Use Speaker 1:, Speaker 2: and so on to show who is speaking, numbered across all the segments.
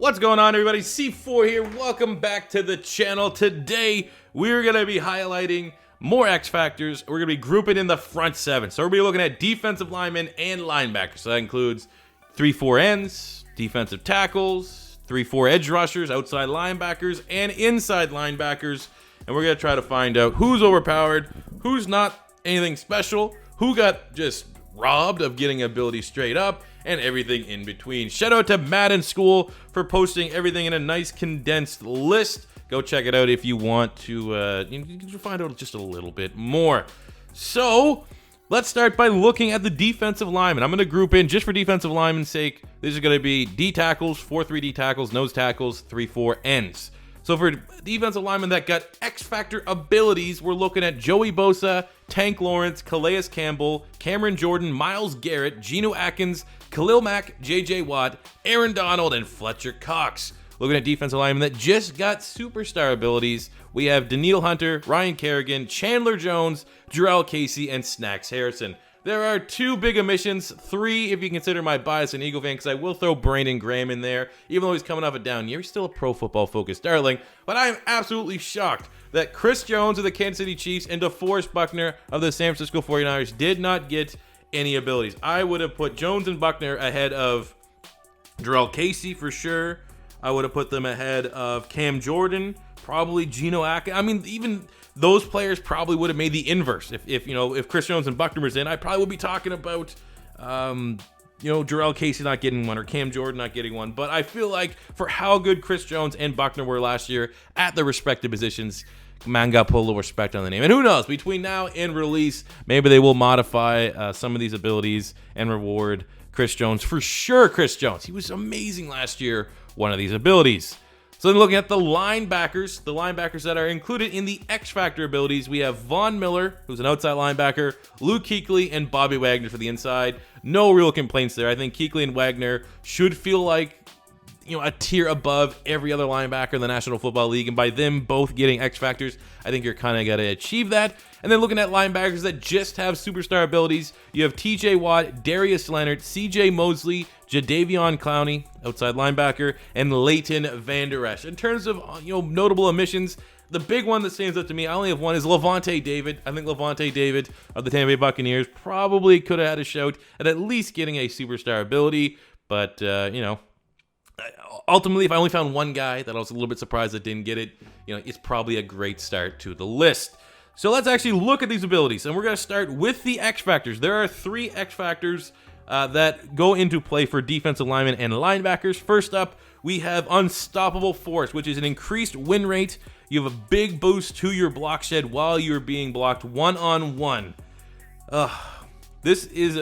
Speaker 1: What's going on, everybody? C4 here. Welcome back to the channel. Today, we're going to be highlighting more X factors. We're going to be grouping in the front seven. So we're going to be looking at defensive linemen and linebackers. So that includes 3-4 ends, defensive tackles, 3-4 edge rushers, outside linebackers, and inside linebackers. And we're going to try to find out who's overpowered, who's not anything special, who got just robbed of getting ability straight up, and everything in between. Shout out to Madden School for posting everything in a nice condensed list. Go check it out if you want to find out just a little bit more. So let's start by looking at the defensive linemen. I'm going to group in, just for defensive linemen's sake, this is going to be D tackles, 4-3 D tackles, nose tackles, 3-4 ends. So for defensive linemen that got X Factor abilities, we're looking at Joey Bosa, Tank Lawrence, Calais Campbell, Cameron Jordan, Myles Garrett, Geno Atkins, Khalil Mack, J.J. Watt, Aaron Donald, and Fletcher Cox. Looking at defensive linemen that just got superstar abilities, we have Danielle Hunter, Ryan Kerrigan, Chandler Jones, Jarrell Casey, and Snacks Harrison. There are two big omissions, three if you consider my bias an Eagle fan, because I will throw Brandon Graham in there. Even though he's coming off a down year, he's still a pro football focused darling. But I am absolutely shocked that Chris Jones of the Kansas City Chiefs and DeForest Buckner of the San Francisco 49ers did not get any abilities. I would have put Jones and Buckner ahead of Jarrell Casey for sure. I would have put them ahead of Cam Jordan, probably Geno Atkins. I mean, even those players probably would have made the inverse. If Chris Jones and Buckner was in, I probably would be talking about Jarrell Casey not getting one or Cam Jordan not getting one. But I feel like for how good Chris Jones and Buckner were last year at their respective positions, man, got to put a little respect on the name. And who knows, between now and release, maybe they will modify some of these abilities and reward Chris Jones. For sure, Chris Jones. He was amazing last year, one of these abilities. So then looking at the linebackers that are included in the X Factor abilities, we have Von Miller, who's an outside linebacker, Luke Kuechly, and Bobby Wagner for the inside. No real complaints there. I think Kuechly and Wagner should feel like a tier above every other linebacker in the National Football League, and by them both getting X Factors, I think you're kind of got to achieve that. And then looking at linebackers that just have superstar abilities, you have TJ Watt, Darius Leonard, CJ Mosley, Jadeveon Clowney, outside linebacker, and Leighton Vander Esch. In terms of notable omissions, the big one that stands out to me, I only have one, is Levante David. I think Levante David of the Tampa Bay Buccaneers probably could have had a shout at least getting a superstar ability, but ultimately, if I only found one guy that I was a little bit surprised that didn't get it, it's probably a great start to the list. So let's actually look at these abilities, and we're going to start with the X Factors. There are 3 X Factors that go into play for defensive linemen and linebackers. First up, we have Unstoppable Force, which is an increased win rate. You have a big boost to your block shed while you're being blocked one-on-one. This is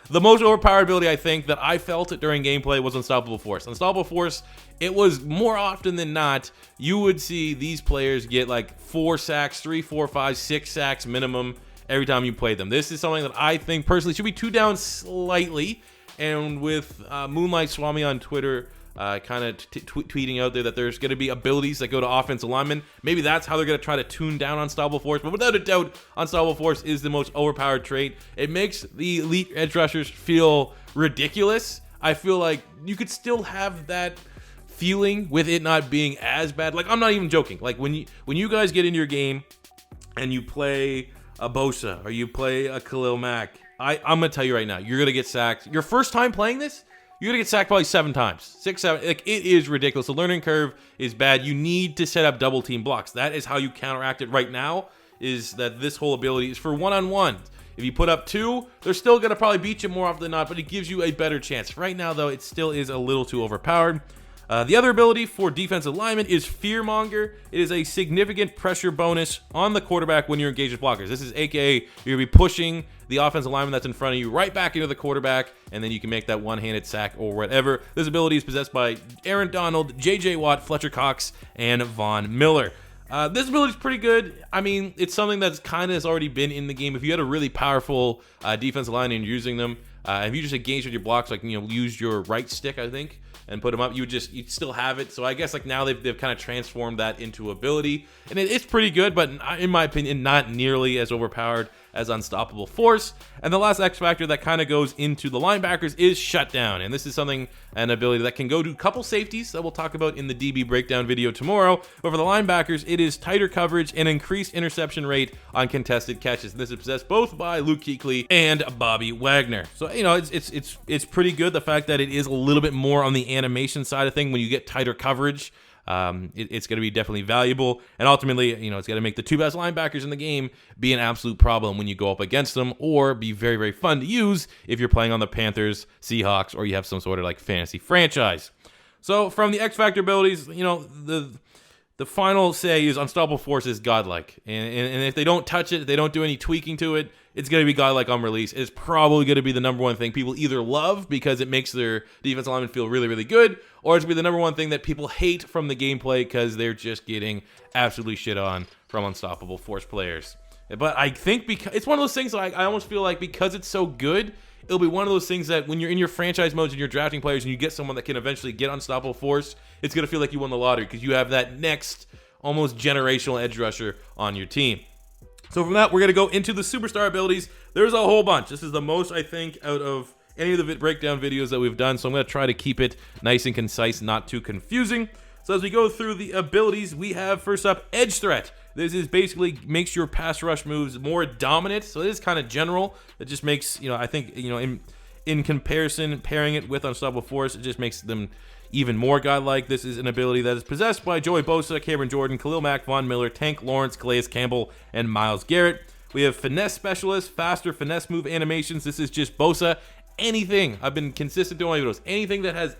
Speaker 1: the most overpowered ability I think that I felt during gameplay was Unstoppable Force. Unstoppable Force, it was more often than not, you would see these players get like 4 sacks, 3, 4, 5, 6 sacks minimum every time you played them. This is something that I think personally should be 2 down slightly. And with Moonlight Swami on Twitter kind of tweeting out there that there's going to be abilities that go to offensive linemen, maybe that's how they're going to try to tune down Unstoppable Force. But without a doubt, Unstoppable Force is the most overpowered trait. It makes the elite edge rushers feel ridiculous. I feel like you could still have that feeling with it not being as bad. Like, I'm not even joking. Like, when you guys get into your game and you play a Bosa or you play a Khalil Mack, I'm going to tell you right now, you're going to get sacked. Your first time playing this, you're going to get sacked probably 7 times. 6, 7. Like, it is ridiculous. The learning curve is bad. You need to set up double team blocks. That is how you counteract it right now, is that this whole ability is for one-on-one. If you put up 2, they're still going to probably beat you more often than not, but it gives you a better chance. Right now, though, it still is a little too overpowered. The other ability for defensive linemen is Fear Monger. It is a significant pressure bonus on the quarterback when you're engaged with blockers. This is AKA you're going to be pushing the offensive lineman that's in front of you right back into the quarterback, and then you can make that one-handed sack or whatever. This ability is possessed by Aaron Donald, J.J. Watt, Fletcher Cox, and Von Miller. This ability is pretty good. I mean, it's something that's kind of has already been in the game. If you had a really powerful defensive line and you're using them, if you just engage with your blocks, like use your right stick, I think, and put them up, you'd still have it. So I guess like now they've kind of transformed that into ability, and it's pretty good, but in my opinion, not nearly as overpowered as unstoppable force. And the last X factor that kind of goes into the linebackers is shutdown. And this is an ability that can go to a couple safeties that we'll talk about in the DB breakdown video tomorrow. But for the linebackers, it is tighter coverage and increased interception rate on contested catches. And this is possessed both by Luke Kuechly and Bobby Wagner. So, you know, it's pretty good. The fact that it is a little bit more on the animation side of thing when you get tighter coverage. It's going to be definitely valuable, and ultimately, you know, it's going to make the two best linebackers in the game be an absolute problem when you go up against them, or be very, very fun to use if you're playing on the Panthers, Seahawks, or you have some sort of like fantasy franchise. So from the X Factor abilities, you know, the final say is Unstoppable Force is godlike, and if they don't touch it, if they don't do any tweaking to it, it's going to be godlike on release. It's probably going to be the number one thing people either love because it makes their defensive linemen feel really, really good, or it's going to be the number one thing that people hate from the gameplay because they're just getting absolutely shit on from Unstoppable Force players. But I think because it's one of those things I almost feel like because it's so good, it'll be one of those things that when you're in your franchise modes and you're drafting players and you get someone that can eventually get Unstoppable Force, it's going to feel like you won the lottery because you have that next almost generational edge rusher on your team. So from that, we're going to go into the superstar abilities. There's a whole bunch. This is the most, I think, out of any of the breakdown videos that we've done. So I'm going to try to keep it nice and concise, not too confusing. So as we go through the abilities, we have first up Edge Threat. This is basically makes your pass rush moves more dominant. So it is kind of general. It just makes, you know, I think, you know, in comparison, pairing it with Unstoppable Force, it just makes them even more godlike. This is an ability that is possessed by Joey Bosa, Cameron Jordan, Khalil Mack, Von Miller, Tank Lawrence, Calais Campbell, and Myles Garrett. We have Finesse Specialist, faster finesse move animations. This is just Bosa. Anything, I've been consistent doing my videos, anything that has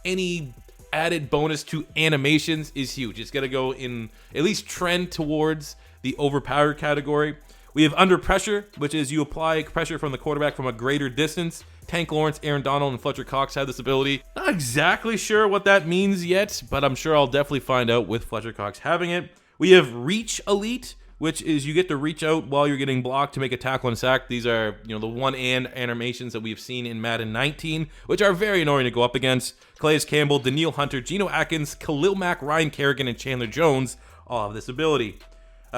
Speaker 1: any added bonus to animations is huge. It's going to go in at least trend towards the overpowered category. We have Under Pressure, which is you apply pressure from the quarterback from a greater distance. Tank Lawrence, Aaron Donald, and Fletcher Cox have this ability. Not exactly sure what that means yet, but I'm sure I'll definitely find out with Fletcher Cox having it. We have Reach Elite, which is you get to reach out while you're getting blocked to make a tackle and sack. These are, you know, the one-and animations that we've seen in Madden 19, which are very annoying to go up against. Calais Campbell, Danielle Hunter, Geno Atkins, Khalil Mack, Ryan Kerrigan, and Chandler Jones all have this ability.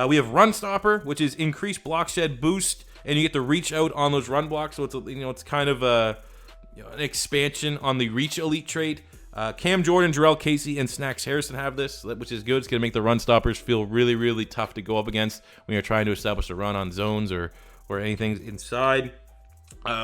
Speaker 1: We have Run Stopper, which is increased block shed boost, and you get to reach out on those run blocks. So it's, you know, it's kind of an expansion on the Reach Elite trait. Cam Jordan, Jarrell Casey, and Snacks Harrison have this, which is good. It's going to make the run stoppers feel really, really tough to go up against when you're trying to establish a run on zones or anything inside.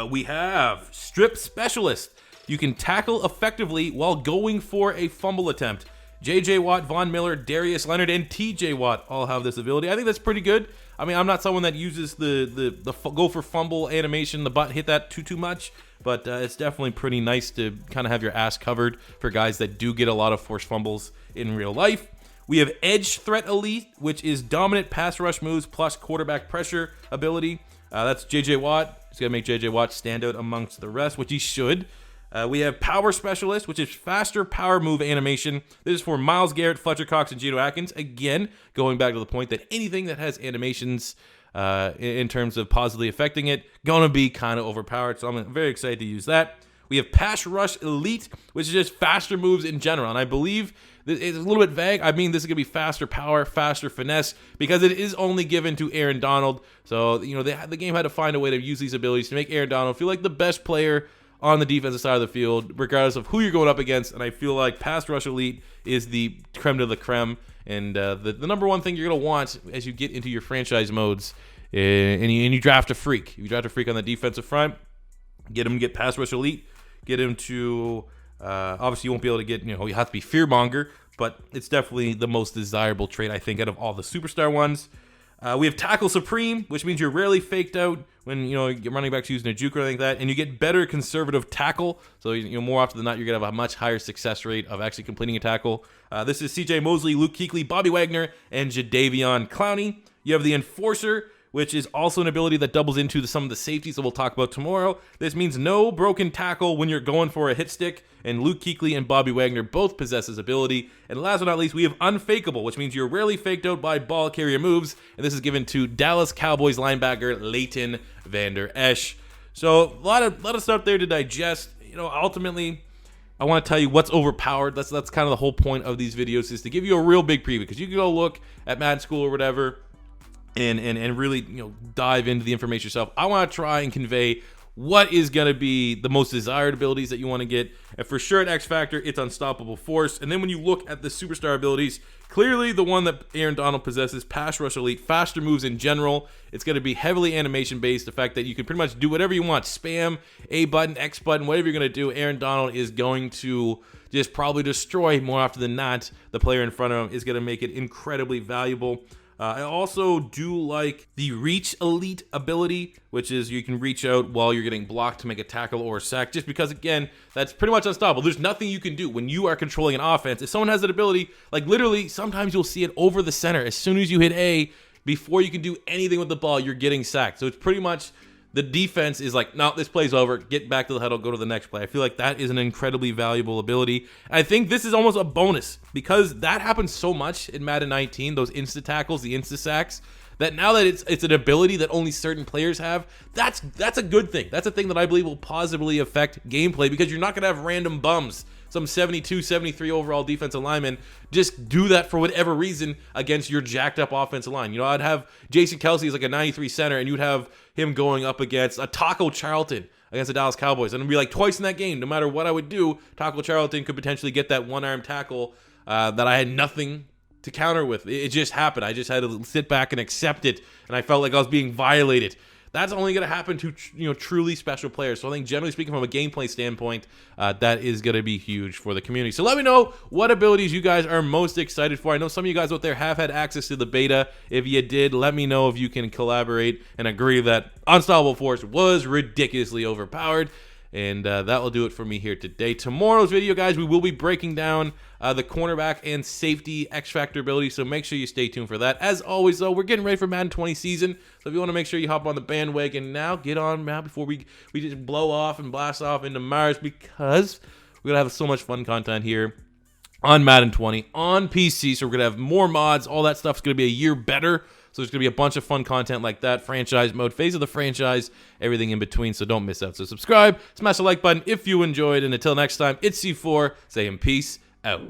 Speaker 1: We have Strip Specialist. You can tackle effectively while going for a fumble attempt. J.J. Watt, Von Miller, Darius Leonard, and T.J. Watt all have this ability. I think that's pretty good. I mean, I'm not someone that uses the go for fumble animation, the button hit that too much, but it's definitely pretty nice to kind of have your ass covered for guys that do get a lot of forced fumbles in real life. We have Edge Threat Elite, which is dominant pass rush moves plus quarterback pressure ability. That's J.J. Watt. It's going to make J.J. Watt stand out amongst the rest, which he should. We have Power Specialist, which is faster power move animation. This is for Myles Garrett, Fletcher Cox, and Geno Atkins. Again, going back to the point that anything that has animations in terms of positively affecting it, gonna be kind of overpowered. So I'm very excited to use that. We have Pass Rush Elite, which is just faster moves in general. And I believe it's a little bit vague. I mean, this is gonna be faster power, faster finesse, because it is only given to Aaron Donald. So, you know, the game had to find a way to use these abilities to make Aaron Donald feel like the best player on the defensive side of the field, regardless of who you're going up against. And I feel like Pass Rush Elite is the creme de la creme, and the number one thing you're going to want as you get into your franchise modes, and you draft a freak. If you draft a freak on the defensive front, get him to get Pass Rush Elite, get him to, obviously you won't be able to get, you know, you have to be Fear Monger, but it's definitely the most desirable trait, I think, out of all the superstar ones. We have Tackle Supreme, which means you're rarely faked out when, you know, you're running backs using a juke or anything like that, and you get better conservative tackle. So, you know, more often than not, you're going to have a much higher success rate of actually completing a tackle. This is C.J. Mosley, Luke Kuechly, Bobby Wagner, and Jadeveon Clowney. You have the Enforcer, which is also an ability that doubles into some of the safeties that we'll talk about tomorrow. This means no broken tackle when you're going for a hit stick, and Luke Kuechly and Bobby Wagner both possess this ability. And last but not least, we have Unfakeable, which means you're rarely faked out by ball carrier moves, and this is given to Dallas Cowboys linebacker Leighton Vander Esch. So a lot of stuff there to digest. You know, ultimately, I want to tell you what's overpowered. That's kind of the whole point of these videos, is to give you a real big preview, because you can go look at Madden School or whatever, and really, dive into the information yourself. I want to try and convey what is going to be the most desired abilities that you want to get. And for sure at X Factor, it's Unstoppable Force. And then when you look at the superstar abilities, clearly the one that Aaron Donald possesses, Pass Rush Elite, faster moves in general. It's going to be heavily animation based. The fact that you can pretty much do whatever you want, spam A button, X button, whatever you're going to do, Aaron Donald is going to just probably destroy more often than not. The player in front of him is going to make it incredibly valuable. I also do like the Reach Elite ability, which is you can reach out while you're getting blocked to make a tackle or a sack, just because, again, that's pretty much unstoppable. There's nothing you can do when you are controlling an offense. If someone has that ability, like literally, sometimes you'll see it over the center. As soon as you hit A, before you can do anything with the ball, you're getting sacked. So it's pretty much the defense is like, no, this play's over. Get back to the huddle, go to the next play. I feel like that is an incredibly valuable ability. I think this is almost a bonus because that happens so much in Madden 19, those insta tackles, the insta sacks, that now that it's an ability that only certain players have, that's a good thing. That's a thing that I believe will positively affect gameplay because you're not going to have random bums, some 72, 73 overall defensive linemen, just do that for whatever reason against your jacked up offensive line. I'd have Jason Kelsey as like a 93 center, and you'd have him going up against a Taco Charlton against the Dallas Cowboys. And it'd be like twice in that game, no matter what I would do, Taco Charlton could potentially get that one-arm tackle that I had nothing to counter with. It just happened. I just had to sit back and accept it, and I felt like I was being violated. That's only going to happen to truly special players. So I think generally speaking, from a gameplay standpoint, that is going to be huge for the community. So let me know what abilities you guys are most excited for. I know some of you guys out there have had access to the beta. If you did, let me know if you can collaborate and agree that Unstoppable Force was ridiculously overpowered. And that will do it for me here today. Tomorrow's video, guys, we will be breaking down the cornerback and safety X Factor ability, so make sure you stay tuned for that. As always, though, we're getting ready for Madden 20 season, so if you want to make sure you hop on the bandwagon now, get on now before we just blow off and blast off into Mars, because we're going to have so much fun content here on Madden 20 on PC, so we're going to have more mods. All that stuff's going to be a year better. So there's going to be a bunch of fun content like that, franchise mode, phase of the franchise, everything in between, so don't miss out. So subscribe, smash the like button if you enjoyed, and until next time, it's C4 saying peace out.